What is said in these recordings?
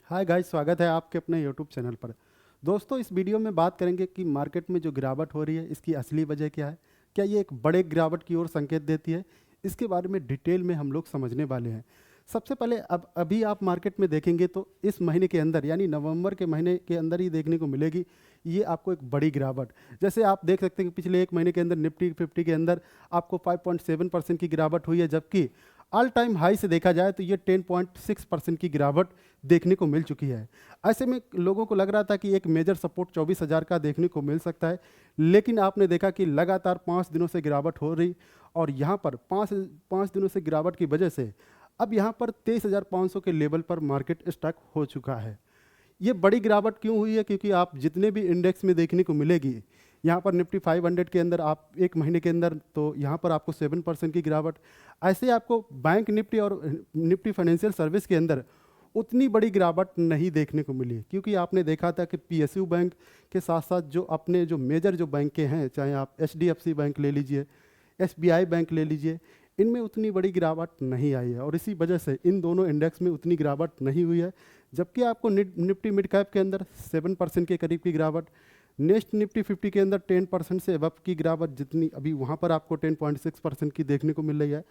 Hi guys, स्वागत है आपके अपने यूट्यूब चैनल पर। दोस्तों, इस वीडियो में बात करेंगे कि मार्केट में जो गिरावट हो रही है इसकी असली वजह क्या है। क्या ये एक बड़े गिरावट की ओर संकेत देती है? इसके बारे में डिटेल में हम लोग समझने वाले हैं। सबसे पहले अब अभी आप मार्केट में देखेंगे तो इस महीने के अंदर यानी नवंबर के महीने के अंदर ही देखने को मिलेगी ये आपको एक बड़ी गिरावट। जैसे आप देख सकते हैं कि पिछले एक महीने के अंदर निफ्टी 50 के अंदर आपको 5.7% की गिरावट हुई है, जबकि ऑल टाइम हाई से देखा जाए तो ये 10.6% की गिरावट देखने को मिल चुकी है। ऐसे में लोगों को लग रहा था कि एक मेजर सपोर्ट 24,000 का देखने को मिल सकता है, लेकिन आपने देखा कि लगातार 5 दिनों से गिरावट हो रही और यहाँ पर पाँच दिनों से गिरावट की वजह से अब यहाँ पर 23,500 के लेवल पर मार्केट स्टक हो चुका है। ये बड़ी गिरावट क्यों हुई है? क्योंकि आप जितने भी इंडेक्स में देखने को मिलेगी, यहाँ पर निफ्टी 500 के अंदर आप एक महीने के अंदर तो यहाँ पर आपको 7% की गिरावट, ऐसे आपको बैंक निफ्टी और निफ्टी फाइनेंशियल सर्विस के अंदर उतनी बड़ी गिरावट नहीं देखने को मिली। क्योंकि आपने देखा था कि पीएसयू बैंक के साथ साथ जो अपने जो मेजर जो बैंकें हैं, चाहे आप एचडीएफसी बैंक ले लीजिए, एसबीआई बैंक ले लीजिए, इनमें उतनी बड़ी गिरावट नहीं आई है और इसी वजह से इन दोनों इंडेक्स में उतनी गिरावट नहीं हुई है। जबकि आपको निफ्टी मिड कैप के अंदर 7% के करीब की गिरावट, नेक्स्ट निफ्टी 50 के अंदर 10% से अबव की गिरावट जितनी अभी वहाँ पर आपको 10.6% की देखने को मिल रही है,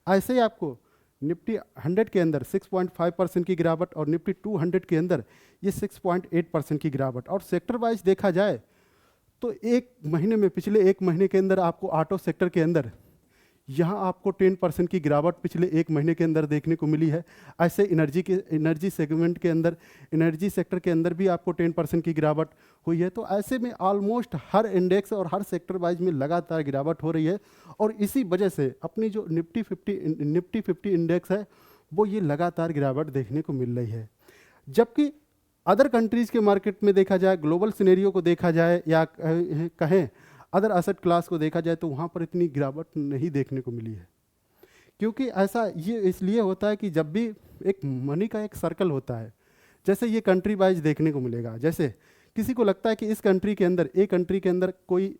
ऐसे ही आपको निफ्टी 100 के अंदर 6.5% की गिरावट और निफ्टी 200 के अंदर ये 6.8% की गिरावट। और सेक्टर वाइज देखा जाए तो एक महीने में पिछले एक महीने के अंदर आपको ऑटो सेक्टर के अंदर यहाँ आपको 10% की गिरावट पिछले एक महीने के अंदर देखने को मिली है। ऐसे एनर्जी सेगमेंट के अंदर, एनर्जी सेक्टर के अंदर भी आपको 10% की गिरावट हुई है। तो ऐसे में ऑलमोस्ट हर इंडेक्स और हर सेक्टर वाइज में लगातार गिरावट हो रही है और इसी वजह से अपनी जो निफ्टी 50 इंडेक्स है वो ये लगातार गिरावट देखने को मिल रही है। जबकि अदर कंट्रीज़ के मार्केट में देखा जाए, ग्लोबल सिनेरियो को देखा जाए या कहें अदर असेट क्लास को देखा जाए तो वहाँ पर इतनी गिरावट नहीं देखने को मिली है। क्योंकि ऐसा ये इसलिए होता है कि जब भी एक मनी का एक सर्कल होता है, जैसे ये कंट्री वाइज देखने को मिलेगा। जैसे किसी को लगता है कि इस कंट्री के अंदर, एक कंट्री के अंदर कोई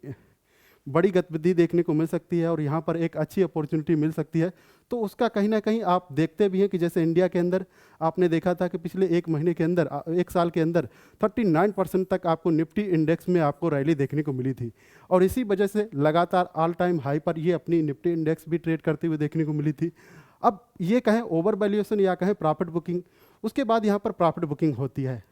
बड़ी गतिविधि देखने को मिल सकती है और यहाँ पर एक अच्छी अपॉर्चुनिटी मिल सकती है, तो उसका कहीं ना कहीं आप देखते भी हैं कि जैसे इंडिया के अंदर आपने देखा था कि पिछले एक महीने के अंदर, एक साल के अंदर 39% तक आपको निफ्टी इंडेक्स में आपको रैली देखने को मिली थी और इसी वजह से लगातार ऑल टाइम हाई पर ये अपनी निफ्टी इंडेक्स भी ट्रेड करते हुए देखने को मिली थी। अब ये कहें ओवर वैल्यूएशन या कहें प्रॉफिट बुकिंग, उसके बाद यहाँ पर प्रॉफिट बुकिंग होती है।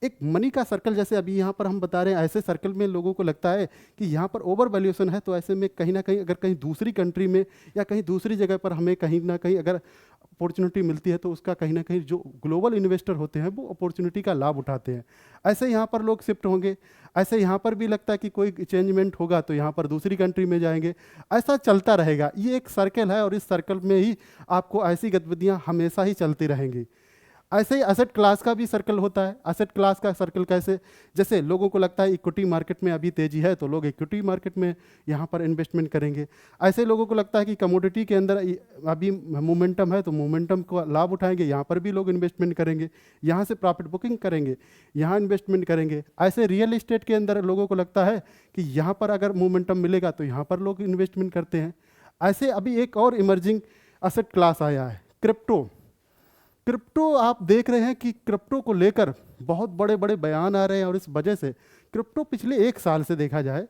एक मनी का सर्कल जैसे अभी यहाँ पर हम बता रहे हैं, ऐसे सर्कल में लोगों को लगता है कि यहाँ पर ओवर वैल्यूएशन है, तो ऐसे में कहीं ना कहीं अगर कहीं दूसरी कंट्री में या कहीं दूसरी जगह पर हमें कहीं ना कहीं अगर अपॉर्चुनिटी मिलती है तो उसका कहीं ना कहीं जो ग्लोबल इन्वेस्टर होते हैं वो अपॉर्चुनिटी का लाभ उठाते हैं। ऐसे यहाँ पर लोग शिफ्ट होंगे, ऐसे यहाँ पर भी लगता है कि कोई चेंजमेंट होगा तो यहाँ पर दूसरी कंट्री में जाएंगे। ऐसा चलता रहेगा, ये एक सर्कल है और इस सर्कल में ही आपको ऐसी गतिविधियाँ हमेशा ही चलती रहेंगी। ऐसे ही असेट क्लास का भी सर्कल होता है। असेट क्लास का सर्कल कैसे? जैसे लोगों को लगता है इक्विटी मार्केट में अभी तेजी है तो लोग इक्विटी मार्केट में यहाँ पर इन्वेस्टमेंट करेंगे। ऐसे लोगों को लगता है कि कमोडिटी के अंदर अभी मोमेंटम है तो मोमेंटम का लाभ उठाएंगे, यहाँ पर भी लोग इन्वेस्टमेंट करेंगे, यहाँ से प्रॉफिट बुकिंग करेंगे, यहाँ इन्वेस्टमेंट करेंगे। ऐसे रियल इस्टेट के अंदर लोगों को लगता है कि यहाँ पर अगर मोमेंटम मिलेगा तो यहाँ पर लोग इन्वेस्टमेंट करते हैं। ऐसे अभी एक और इमर्जिंग असेट क्लास आया है, क्रिप्टो। क्रिप्टो आप देख रहे हैं कि क्रिप्टो को लेकर बहुत बड़े बड़े बयान आ रहे हैं और इस वजह से क्रिप्टो पिछले एक साल से देखा जाए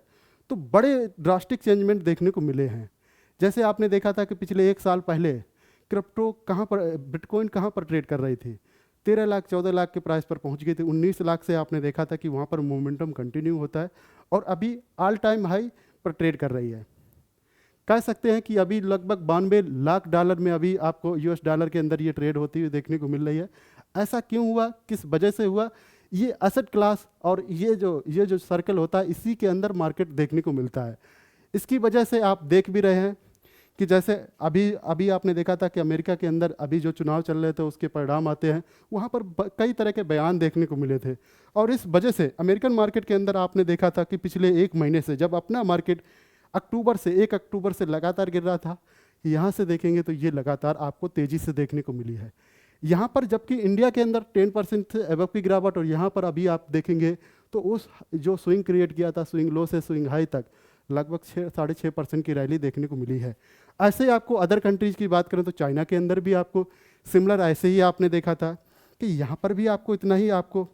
तो बड़े ड्रास्टिक चेंजमेंट देखने को मिले हैं। जैसे आपने देखा था कि पिछले एक साल पहले क्रिप्टो कहाँ पर, बिटकॉइन कहाँ पर ट्रेड कर रही थी, 13 लाख 14 लाख के प्राइस पर पहुँच गई थी। 19 लाख से आपने देखा था कि वहाँ पर मोमेंटम कंटिन्यू होता है और अभी ऑल टाइम हाई पर ट्रेड कर रही है। कह सकते हैं कि अभी लगभग 92 लाख डॉलर में अभी आपको यूएस डॉलर के अंदर ये ट्रेड होती हुई देखने को मिल रही है। ऐसा क्यों हुआ, किस वजह से हुआ? ये असेट क्लास और ये जो सर्कल होता है इसी के अंदर मार्केट देखने को मिलता है। इसकी वजह से आप देख भी रहे हैं कि जैसे अभी अभी आपने देखा था कि अमेरिका के अंदर अभी जो चुनाव चल रहे थे उसके परिणाम आते हैं, वहाँ पर कई तरह के बयान देखने को मिले थे और इस वजह से अमेरिकन मार्केट के अंदर आपने देखा था कि पिछले एक महीने से जब अपना मार्केट 1 अक्टूबर से लगातार गिर रहा था, यहाँ से देखेंगे तो ये लगातार आपको तेज़ी से देखने को मिली है। यहाँ पर जबकि इंडिया के अंदर 10% से एबव की गिरावट और यहाँ पर अभी आप देखेंगे तो उस जो स्विंग क्रिएट किया था, स्विंग लो से स्विंग हाई तक लगभग 6-6.5% की रैली देखने को मिली है। ऐसे ही आपको अदर कंट्रीज़ की बात करें तो चाइना के अंदर भी आपको सिमिलर ऐसे ही आपने देखा था कि यहाँ पर भी आपको इतना ही आपको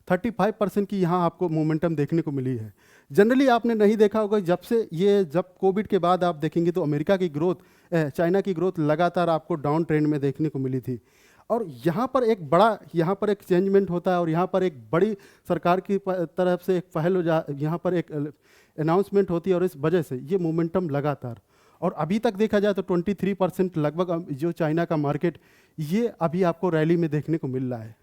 35% की यहाँ आपको मोमेंटम देखने को मिली है। जनरली आपने नहीं देखा होगा, जब कोविड के बाद आप देखेंगे तो अमेरिका की ग्रोथ, चाइना की ग्रोथ लगातार आपको डाउन ट्रेंड में देखने को मिली थी। और यहाँ पर एक चेंजमेंट होता है और यहाँ पर एक बड़ी सरकार की तरफ से एक पहल यहाँ पर एक अनाउंसमेंट होती है और इस वजह से ये मोमेंटम लगातार, और अभी तक देखा जाए तो 23% लगभग जो चाइना का मार्केट ये अभी आपको रैली में देखने को मिल रहा है।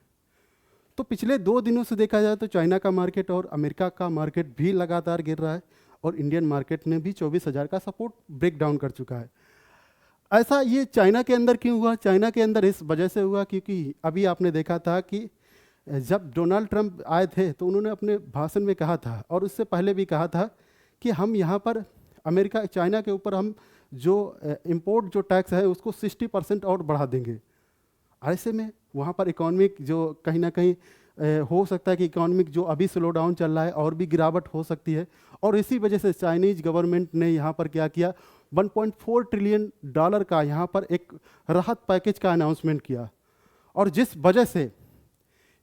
तो पिछले 2 दिनों से देखा जाए तो चाइना का मार्केट और अमेरिका का मार्केट भी लगातार गिर रहा है और इंडियन मार्केट ने भी 24,000 का सपोर्ट ब्रेक डाउन कर चुका है। ऐसा ये चाइना के अंदर क्यों हुआ? चाइना के अंदर इस वजह से हुआ क्योंकि अभी आपने देखा था कि जब डोनाल्ड ट्रंप आए थे तो उन्होंने अपने भाषण में कहा था और उससे पहले भी कहा था कि हम यहाँ पर चाइना के ऊपर हम जो इंपोर्ट जो टैक्स है उसको 60% और बढ़ा देंगे। ऐसे में वहाँ पर इकोनॉमिक जो कहीं ना कहीं हो सकता है कि इकोनॉमिक जो अभी स्लो डाउन चल रहा है और भी गिरावट हो सकती है, और इसी वजह से चाइनीज गवर्नमेंट ने यहाँ पर क्या किया, $1.4 ट्रिलियन का यहाँ पर एक राहत पैकेज का अनाउंसमेंट किया। और जिस वजह से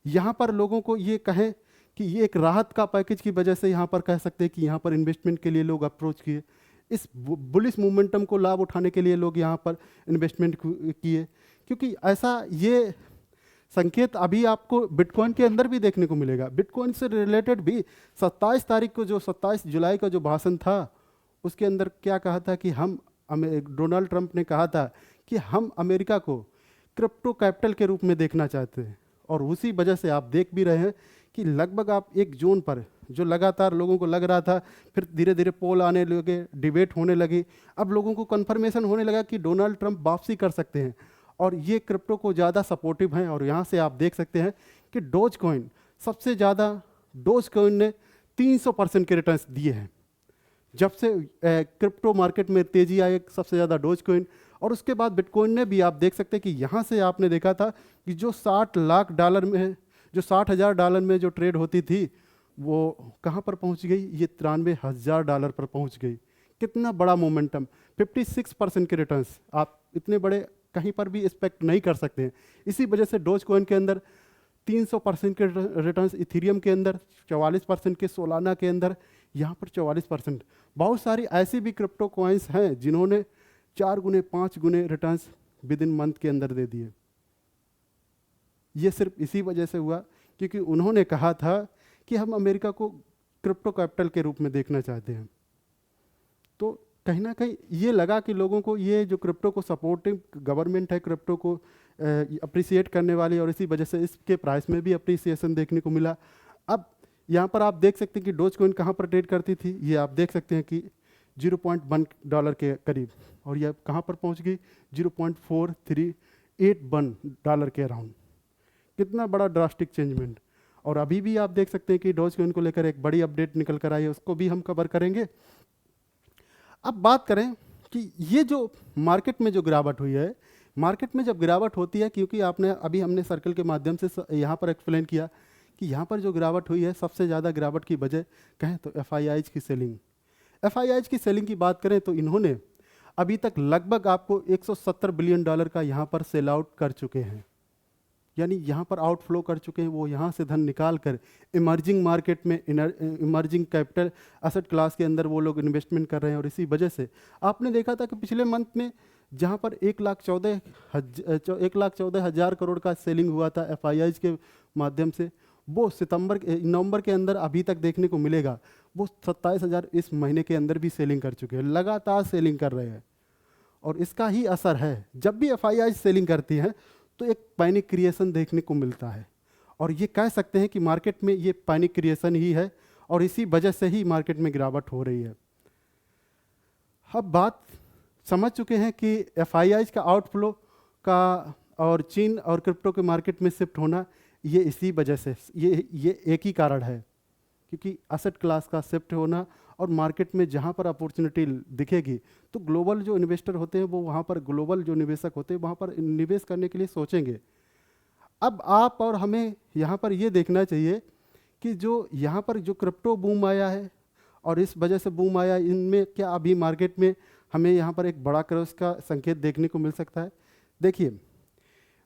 यहाँ पर लोगों को ये कहें कि ये एक राहत का पैकेज की वजह से यहाँ पर कह सकते हैं कि यहाँ पर इन्वेस्टमेंट के लिए लोग अप्रोच किए, इस बुलिश मोमेंटम को लाभ उठाने के लिए लोग यहाँ पर इन्वेस्टमेंट किए, क्योंकि ऐसा ये संकेत अभी आपको बिटकॉइन के अंदर भी देखने को मिलेगा। बिटकॉइन से रिलेटेड भी 27 तारीख को जो 27 जुलाई का जो भाषण था उसके अंदर क्या कहा था कि डोनाल्ड ट्रंप ने कहा था कि हम अमेरिका को क्रिप्टो कैपिटल के रूप में देखना चाहते हैं। और उसी वजह से आप देख भी रहे हैं कि लगभग आप एक जोन पर जो लगातार लोगों को लग रहा था, फिर धीरे धीरे पोल आने लगे, डिबेट होने लगी, अब लोगों को कन्फर्मेशन होने लगा कि डोनाल्ड ट्रंप वापसी कर सकते हैं और ये क्रिप्टो को ज़्यादा सपोर्टिव हैं। और यहाँ से आप देख सकते हैं कि डोज कॉइन सबसे ज़्यादा, डोज कॉइन ने 300% के रिटर्न्स दिए हैं जब से क्रिप्टो मार्केट में तेज़ी आई, सबसे ज़्यादा डोज कॉइन। और उसके बाद बिटकॉइन ने भी, आप देख सकते हैं कि यहाँ से आपने देखा था कि जो $60,000 में जो ट्रेड होती थी वो कहाँ पर पहुँच गई, ये $93,000 पर पहुँच गई। कितना बड़ा मोमेंटम, 56% के रिटर्न्स आप इतने बड़े कहीं पर भी एक्सपेक्ट नहीं कर सकते हैं। इसी वजह से डोज कॉइन के अंदर 300% के रिटर्न्स, इथीरियम के अंदर 44% के, सोलाना के अंदर यहाँ पर 44%। बहुत सारी ऐसी भी क्रिप्टो कॉइन्स हैं जिन्होंने 4 गुने 5 गुने रिटर्न्स विद इन मंथ के अंदर दे दिए। ये सिर्फ इसी वजह से हुआ क्योंकि उन्होंने कहा था कि हम अमेरिका को क्रिप्टो कैपिटल के रूप में देखना चाहते हैं। तो कहीं ना कहीं ये लगा कि लोगों को ये जो क्रिप्टो को सपोर्टिव गवर्नमेंट है, क्रिप्टो को अप्रिसिएट करने वाली, और इसी वजह से इसके प्राइस में भी अप्रिसिएशन देखने को मिला। अब यहाँ पर आप देख सकते हैं कि डोज कॉइन कहाँ पर ट्रेड करती थी, ये आप देख सकते हैं कि $0.1 के करीब, और ये कहाँ पर पहुँच गई, $0.4381 के अराउंड। कितना बड़ा ड्रास्टिक चेंजमेंट। और अभी भी आप देख सकते हैं कि डोज कॉइन को लेकर एक बड़ी अपडेट निकल कर आई है, उसको भी हम कवर करेंगे। अब बात करें कि ये जो मार्केट में जो गिरावट हुई है, मार्केट में जब गिरावट होती है, क्योंकि हमने सर्कल के माध्यम से यहाँ पर एक्सप्लेन किया कि यहाँ पर जो गिरावट हुई है, सबसे ज़्यादा गिरावट की वजह कहें तो FIIs की सेलिंग। FIIs की सेलिंग की बात करें तो इन्होंने अभी तक लगभग आपको $170 बिलियन का यहाँ पर सेल आउट कर चुके हैं, यानी यहाँ पर आउटफ्लो कर चुके हैं। वो यहाँ से धन निकाल कर इमर्जिंग मार्केट में, इमर्जिंग कैपिटल एसेट क्लास के अंदर वो लोग इन्वेस्टमेंट कर रहे हैं। और इसी वजह से आपने देखा था कि पिछले मंथ में जहाँ पर 1,14,000 करोड़ का सेलिंग हुआ था FIIs के माध्यम से, वो नवंबर के अंदर अभी तक देखने को मिलेगा वो 27,000 इस महीने के अंदर भी सेलिंग कर चुके हैं, लगातार सेलिंग कर रहे हैं। और इसका ही असर है, जब भी FIIs सेलिंग करती हैं तो एक पैनिक क्रिएशन देखने को मिलता है, और ये कह सकते हैं कि मार्केट में ये पैनिक क्रिएशन ही है, और इसी वजह से ही मार्केट में गिरावट हो रही है। अब बात समझ चुके हैं कि FIIs का आउटफ्लो का और चीन और क्रिप्टो के मार्केट में शिफ्ट होना, ये इसी वजह से, ये एक ही कारण है, क्योंकि एसेट क्लास का शिफ्ट होना, और मार्केट में जहाँ पर अपॉर्चुनिटी दिखेगी तो ग्लोबल जो इन्वेस्टर होते हैं वो वहाँ पर, ग्लोबल जो निवेशक होते हैं वहाँ पर निवेश करने के लिए सोचेंगे। अब आप और हमें यहाँ पर ये देखना चाहिए कि जो यहाँ पर जो क्रिप्टो बूम आया है और इस वजह से बूम आया, इनमें क्या अभी मार्केट में हमें यहाँ पर एक बड़ा क्रॉस का संकेत देखने को मिल सकता है। देखिए,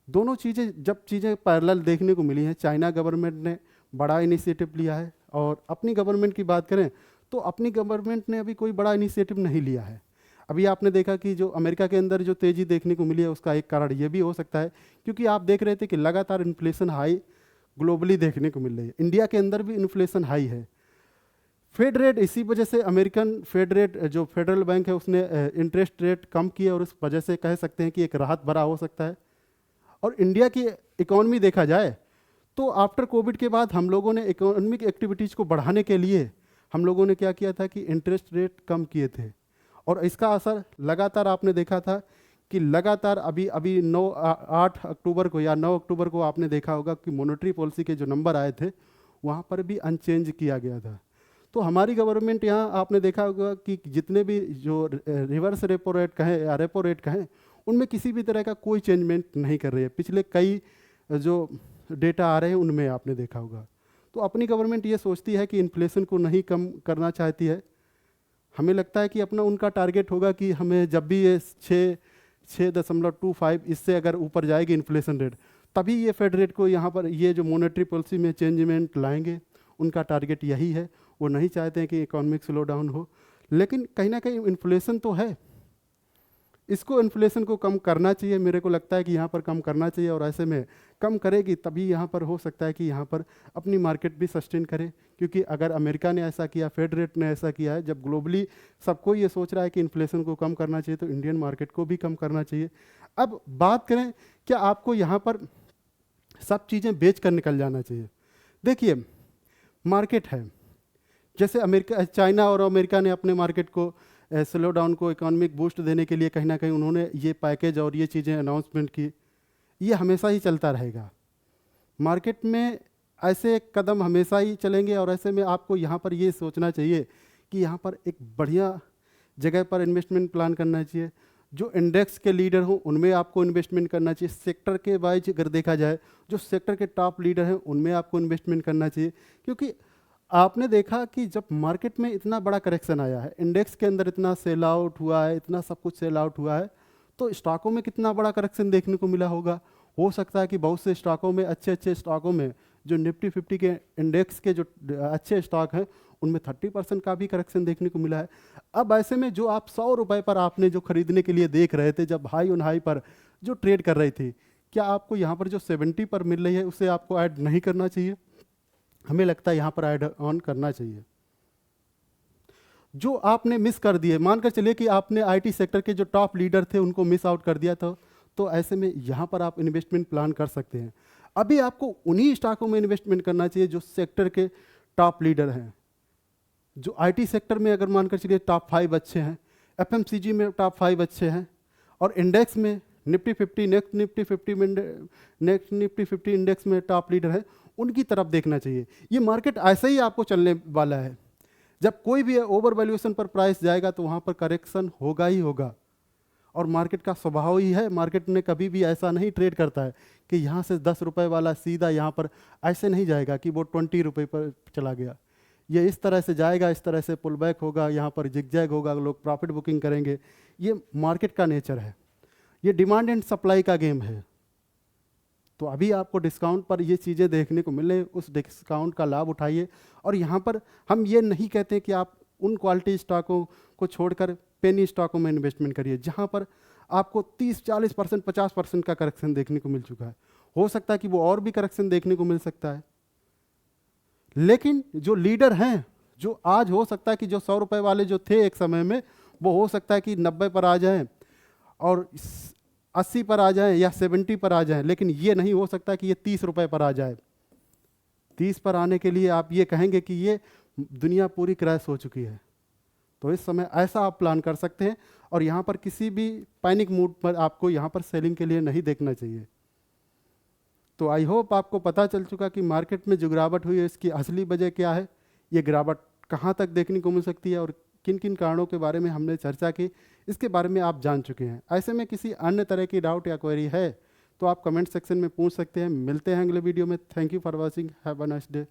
दोनों चीज़ें जब चीज़ें पैरेलल देखने को मिली हैं, चाइना गवर्नमेंट ने बड़ा इनिशिएटिव लिया है और अपनी गवर्नमेंट की बात करें तो अपनी गवर्नमेंट ने अभी कोई बड़ा इनिशिएटिव नहीं लिया है। अभी आपने देखा कि जो अमेरिका के अंदर जो तेज़ी देखने को मिली है उसका एक कारण ये भी हो सकता है क्योंकि आप देख रहे थे कि लगातार इन्फ्लेशन हाई ग्लोबली देखने को मिल रही है, इंडिया के अंदर भी इन्फ्लेशन हाई है। फेड रेट इसी वजह से अमेरिकन फेड रेट जो फेडरल बैंक है उसने इंटरेस्ट रेट कम किया और उस वजह से कह सकते हैं कि एक राहत भरा हो सकता है। और इंडिया की इकॉनमी देखा जाए तो आफ्टर कोविड के बाद हम लोगों ने इकोनॉमिक एक्टिविटीज़ को बढ़ाने के लिए हम लोगों ने क्या किया था कि इंटरेस्ट रेट कम किए थे और इसका असर लगातार आपने देखा था कि लगातार अभी अभी 8 अक्टूबर को या 9 अक्टूबर को आपने देखा होगा कि मॉनेटरी पॉलिसी के जो नंबर आए थे वहाँ पर भी अनचेंज किया गया था। तो हमारी गवर्नमेंट यहाँ आपने देखा होगा कि जितने भी जो रिवर्स रेपो रेट कहें या रेपो रेट कहें उनमें किसी भी तरह का कोई चेंजमेंट नहीं कर रही है। पिछले कई जो डेटा आ रहे हैं उनमें आपने देखा होगा। तो अपनी गवर्नमेंट ये सोचती है कि इन्फ्लेशन को नहीं कम करना चाहती है। हमें लगता है कि अपना उनका टारगेट होगा कि हमें जब भी ये 6.25 इससे अगर ऊपर जाएगी इन्फ्लेशन रेट तभी ये फेड रेट को यहाँ पर ये जो मॉनेटरी पॉलिसी में चेंजमेंट लाएंगे। उनका टारगेट यही है, वो नहीं चाहते हैं कि इकोनॉमिक स्लो डाउन हो। लेकिन कहीं ना कहीं इन्फ्लेशन तो है, इसको इन्फ्लेशन को कम करना चाहिए। मेरे को लगता है कि यहाँ पर कम करना चाहिए और ऐसे में कम करेगी तभी यहाँ पर हो सकता है कि यहाँ पर अपनी मार्केट भी सस्टेन करे। क्योंकि अगर अमेरिका ने ऐसा किया, फेड रेट ने ऐसा किया है, जब ग्लोबली सबको ये सोच रहा है कि इन्फ्लेशन को कम करना चाहिए तो इंडियन मार्केट को भी कम करना चाहिए। अब बात करें क्या आपको यहाँ पर सब चीज़ें बेच कर निकल जाना चाहिए। देखिए मार्केट है, जैसे अमेरिका चाइना और अमेरिका ने अपने मार्केट को स्लो डाउन को इकोनॉमिक बूस्ट देने के लिए कहीं ना कहीं उन्होंने ये पैकेज और ये चीज़ें अनाउंसमेंट की। ये हमेशा ही चलता रहेगा, मार्केट में ऐसे कदम हमेशा ही चलेंगे। और ऐसे में आपको यहाँ पर ये सोचना चाहिए कि यहाँ पर एक बढ़िया जगह पर इन्वेस्टमेंट प्लान करना चाहिए। जो इंडेक्स के लीडर हों उनमें आपको इन्वेस्टमेंट करना चाहिए। सेक्टर के वाइज अगर देखा जाए जो सेक्टर के टॉप लीडर हैं उनमें आपको इन्वेस्टमेंट करना चाहिए। क्योंकि आपने देखा कि जब मार्केट में इतना बड़ा करेक्शन आया है, इंडेक्स के अंदर इतना सेल आउट हुआ है, इतना सब कुछ सेल आउट हुआ है, तो स्टॉकों में कितना बड़ा करेक्शन देखने को मिला होगा। हो सकता है कि बहुत से स्टॉकों में अच्छे स्टॉकों में जो निफ्टी 50 के इंडेक्स के जो अच्छे स्टॉक हैं उनमें 30% का भी करेक्शन देखने को मिला है। अब ऐसे में जो आप 100 रुपये पर आपने जो खरीदने के लिए देख रहे थे, जब हाई ऑन हाई पर जो ट्रेड कर रही थी, क्या आपको यहाँ पर जो 70 पर मिल रही है उसे आपको ऐड नहीं करना चाहिए? हमें लगता है यहाँ पर ऐड ऑन करना चाहिए। जो आपने मिस कर दिए, मानकर चलिए कि आपने आईटी सेक्टर के जो टॉप लीडर थे उनको मिस आउट कर दिया था, तो ऐसे में यहाँ पर आप इन्वेस्टमेंट प्लान कर सकते हैं। अभी आपको उन्हीं स्टॉकों में इन्वेस्टमेंट करना चाहिए जो सेक्टर के टॉप लीडर हैं। जो आईटी सेक्टर में अगर मानकर चलिए टॉप 5 अच्छे हैं, एफएमसीजी में टॉप 5 अच्छे हैं, और इंडेक्स में निफ्टी 50 नेक्स्ट निफ्टी 50 इंडेक्स में टॉप लीडर है, उनकी तरफ देखना चाहिए। ये मार्केट ऐसे ही आपको चलने वाला है। जब कोई भी ओवर वैल्यूएशन पर प्राइस जाएगा तो वहाँ पर करेक्शन होगा ही होगा, और मार्केट का स्वभाव ही है। मार्केट में कभी भी ऐसा नहीं ट्रेड करता है कि यहाँ से 10 रुपये वाला सीधा यहाँ पर ऐसे नहीं जाएगा कि वो 20 रुपये पर चला गया। ये इस तरह से जाएगा, इस तरह से पुल बैक होगा, यहाँ पर जिगजैग होगा, लोग प्रॉफिट बुकिंग करेंगे। ये मार्केट का नेचर है, ये डिमांड एंड सप्लाई का गेम है। तो अभी आपको डिस्काउंट पर ये चीज़ें देखने को मिले, उस डिस्काउंट का लाभ उठाइए। और यहाँ पर हम ये नहीं कहते कि आप उन क्वालिटी स्टॉकों को छोड़कर पेनी स्टॉकों में इन्वेस्टमेंट करिए जहाँ पर आपको 30-40% 50% का करेक्शन देखने को मिल चुका है। हो सकता है कि वो और भी करेक्शन देखने को मिल सकता है, लेकिन जो लीडर हैं, जो आज हो सकता है कि जो 100 रुपये वाले जो थे एक समय में, वो हो सकता है कि 90 पर आ जाएं और 80 पर आ जाएं या 70 पर आ जाएं, लेकिन ये नहीं हो सकता कि ये 30 रुपये पर आ जाए। 30 पर आने के लिए आप ये कहेंगे कि ये दुनिया पूरी क्रैश हो चुकी है। तो इस समय ऐसा आप प्लान कर सकते हैं, और यहाँ पर किसी भी पैनिक मूड पर आपको यहाँ पर सेलिंग के लिए नहीं देखना चाहिए। तो आई होप आपको पता चल चुका कि मार्केट में जो गिरावट हुई है इसकी असली वजह क्या है, ये गिरावट कहाँ तक देखने को मिल सकती है, और किन किन कारणों के बारे में हमने चर्चा की, इसके बारे में आप जान चुके हैं। ऐसे में किसी अन्य तरह की डाउट या क्वेरी है तो आप कमेंट सेक्शन में पूछ सकते हैं। मिलते हैं अगले वीडियो में। Thank you for watching, have a nice day.